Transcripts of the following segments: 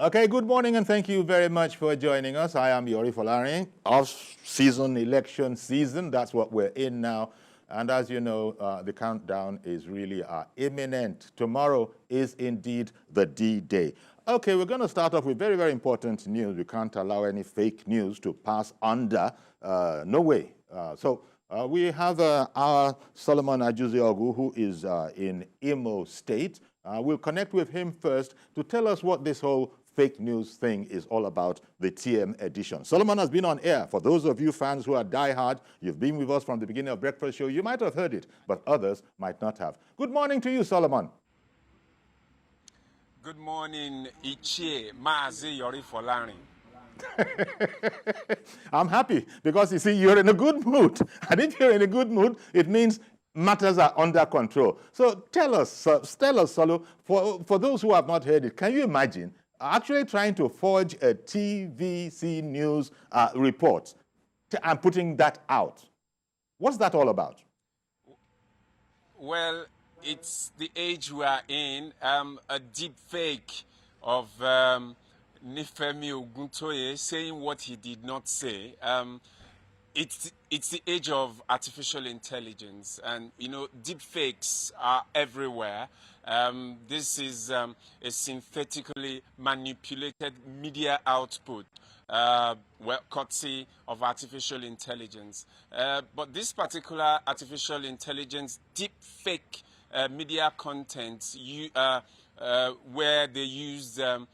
Okay, good morning and thank you very much for joining us. I am Yori Folari. Off-season election season, that's what we're in now. And as you know, the countdown is really imminent. Tomorrow is indeed the D-Day. Okay, we're going to start off with very, very important news. We can't allow any fake news to pass under. No way. We have our Solomon Ajuziogu, who is in Imo State. We'll connect with him first to tell us what this whole fake news thing is all about, the TM edition. Solomon has been on air. For those of you fans who are diehard, you've been with us from the beginning of Breakfast Show. You might have heard it, but others might not have. Good morning to you, Solomon. Good morning, Ichie Maazi Yori Folari. I'm happy because, you see, you're in a good mood. And if you're in a good mood, it means matters are under control. So tell us, Solo, for those who have not heard it, can you imagine actually trying to forge a TVC News report and putting that out? What's that all about? Well, it's the age we are in, a deep fake of Nifemi Oguntoye saying what he did not say. It's the age of artificial intelligence, and you know, deep fakes are everywhere. This is a synthetically manipulated media output, courtesy of artificial intelligence. But this particular artificial intelligence deep fake media content, where they use a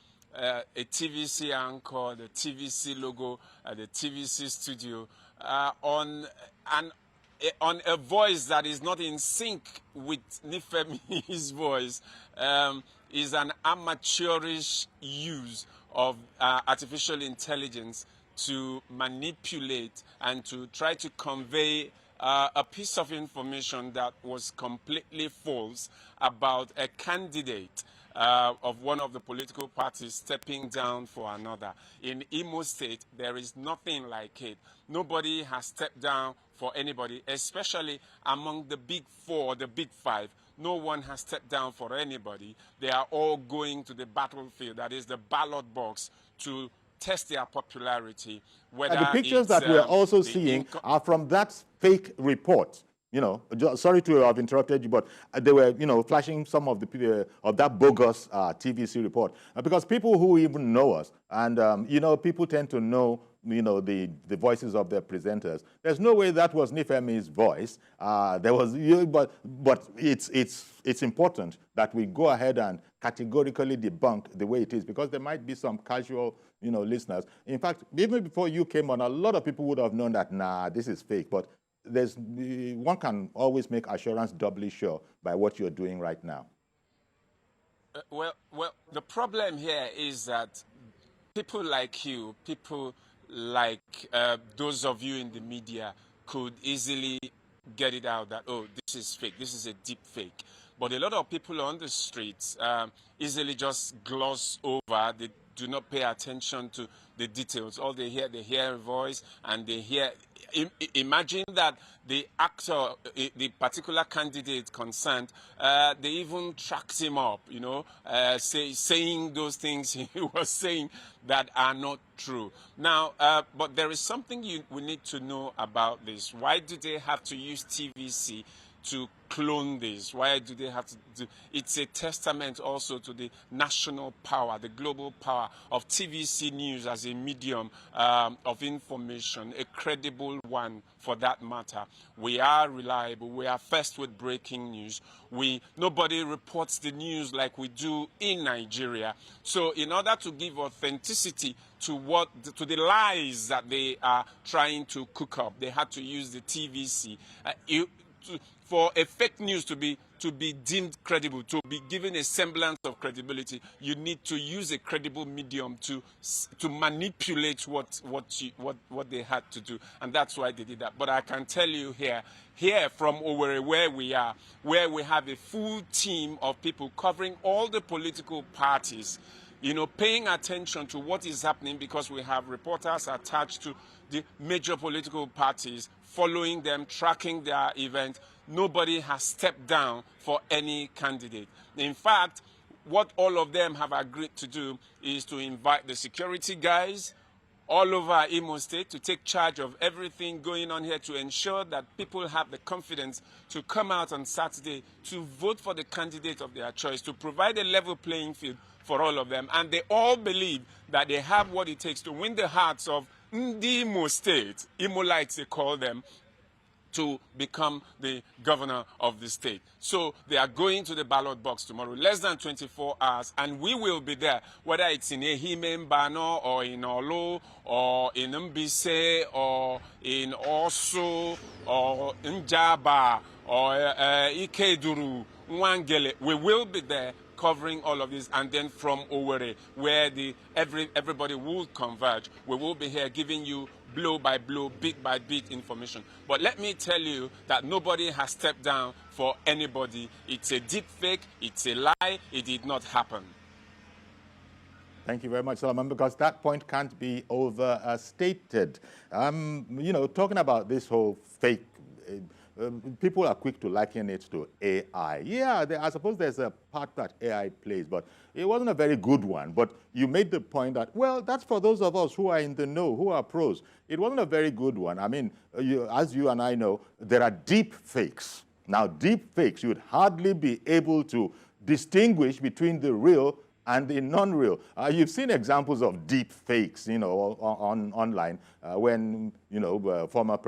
TVC anchor, the TVC logo, the TVC studio, on a voice that is not in sync with Nifemi's voice, is an amateurish use of artificial intelligence to manipulate and to try to convey a piece of information that was completely false about a candidate of one of the political parties stepping down for another. In Imo State, there is nothing like it. Nobody has stepped down for anybody, especially among the big four, the big five. No one has stepped down for anybody. They are all going to the battlefield, that is the ballot box, to test their popularity. Whether and the pictures that we're also seeing are from that fake report. You know, sorry to have interrupted you, but they were, you know, flashing some of the of that bogus TVC report because people who even know us, and you know, people tend to know, you know, the voices of their presenters. There's no way that was Nifemi's voice. There was, but it's important that we go ahead and categorically debunk the way it is, because there might be some casual, you know, listeners. In fact, even before you came on, a lot of people would have known that, nah, this is fake. But one can always make assurance doubly sure by what you're doing right now. Well, the problem here is that people like you, people like those of you in the media could easily get it out that, oh, this is fake, this is a deep fake. But a lot of people on the streets easily just gloss over. They do not pay attention to the details. All they hear a voice, and they hear. Imagine that the actor, the particular candidate concerned, they even tracked him up, you know, saying those things he was saying that are not true. Now, but there is something we need to know about this. Why do they have to use TVC to clone this? Why do they have to do? It's a testament also to the national power, the global power of TVC News as a medium of information, a credible one for that matter. We are reliable. We are first with breaking news. Nobody reports the news like we do in Nigeria. So in order to give authenticity to the lies that they are trying to cook up, they had to use the TVC. For a fake news to be deemed credible, to be given a semblance of credibility, you need to use a credible medium to manipulate what they had to do, and that's why they did that. But I can tell you here from Owerri, where we are, where we have a full team of people covering all the political parties, you know, paying attention to what is happening, because we have reporters attached to the major political parties, following them, tracking their event. Nobody has stepped down for any candidate. In fact, what all of them have agreed to do is to invite the security guys all over Imo State to take charge of everything going on here to ensure that people have the confidence to come out on Saturday to vote for the candidate of their choice, to provide a level playing field for all of them. And they all believe that they have what it takes to win the hearts of Ndi Imo State, Imolites they call them, to become the governor of the state. So they are going to the ballot box tomorrow, less than 24 hours, and we will be there, whether it's in Ehime Mbano or in Olo or in Mbise or in Osu or in Jaba or Ikeduru, Nwangele. We will be there covering all of this, and then from Owerri, where everybody will converge, we will be here giving you blow by blow, bit by bit information. But let me tell you that nobody has stepped down for anybody. It's a deep fake, it's a lie, it did not happen. Thank you very much, Solomon, because that point can't be overstated. You know, talking about this whole fake, people are quick to liken it to AI. Yeah, I suppose there's a part that AI plays, but it wasn't a very good one. But you made the point that, well, that's for those of us who are in the know, who are pros. It wasn't a very good one. I mean, as you and I know, there are deep fakes. Now, deep fakes, you would hardly be able to distinguish between the real and the non-real. You've seen examples of deep fakes, you know, online when, you know, former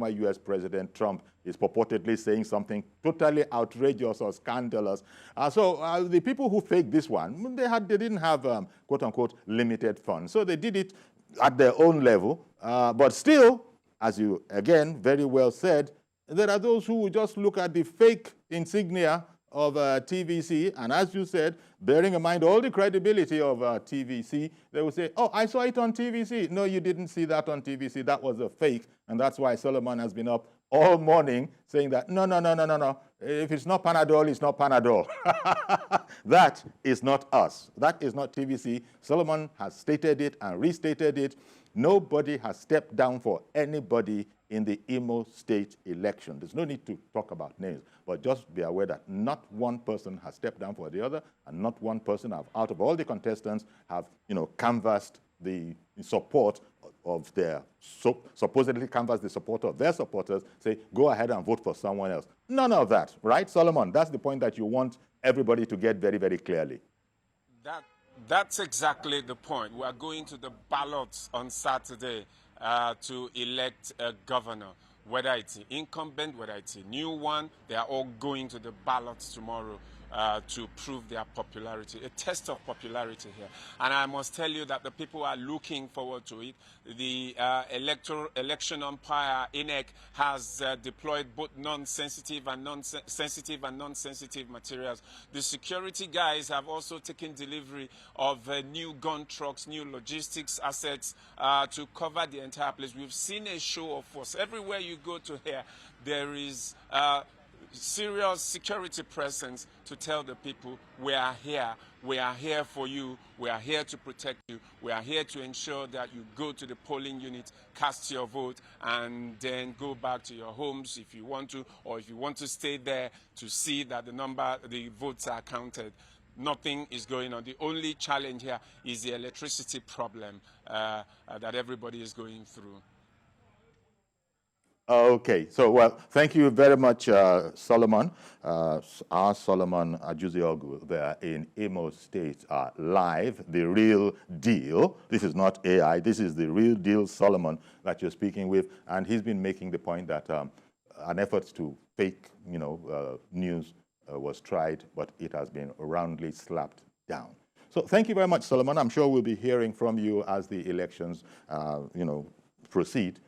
US President Trump is purportedly saying something totally outrageous or scandalous. So the people who faked this one, they didn't have, quote unquote, limited funds. So they did it at their own level. But still, as you, again, very well said, there are those who will just look at the fake insignia of TVC, and as you said, bearing in mind all the credibility of TVC, they will say, oh, I saw it on TVC. No, you didn't see that on TVC. That was a fake, and that's why Solomon has been up all morning saying that, no. If it's not Panadol, it's not Panadol. That is not us. That is not TVC. Solomon has stated it and restated it. Nobody has stepped down for anybody in the Imo State election. There's no need to talk about names, but just be aware that not one person has stepped down for the other, and not one person out of all the contestants have, you know, canvassed the support of their, supposedly canvassed the support of their supporters, say, go ahead and vote for someone else. None of that, right, Solomon? That's the point that you want everybody to get very, very clearly. That's exactly the point. We are going to the ballots on Saturday to elect a governor. Whether it's an incumbent, whether it's a new one, they are all going to the ballots tomorrow to prove their popularity, a test of popularity here. And I must tell you that the people are looking forward to it. The election umpire, INEC, has deployed both non-sensitive and non-sensitive materials. The security guys have also taken delivery of new gun trucks, new logistics assets to cover the entire place. We've seen a show of force. Everywhere you go to here, there is serious security presence to tell the people, we are here for you, we are here to protect you, we are here to ensure that you go to the polling unit, cast your vote, and then go back to your homes if you want to, or if you want to stay there to see that the votes are counted. Nothing is going on. The only challenge here is the electricity problem that everybody is going through. Okay, so, well, thank you very much, Solomon. Our Solomon Ajuziogu there in Imo State live, the real deal. This is not AI, this is the real deal Solomon that you're speaking with, and he's been making the point that an effort to fake, you know, news was tried, but it has been roundly slapped down. So thank you very much, Solomon. I'm sure we'll be hearing from you as the elections, you know, proceed.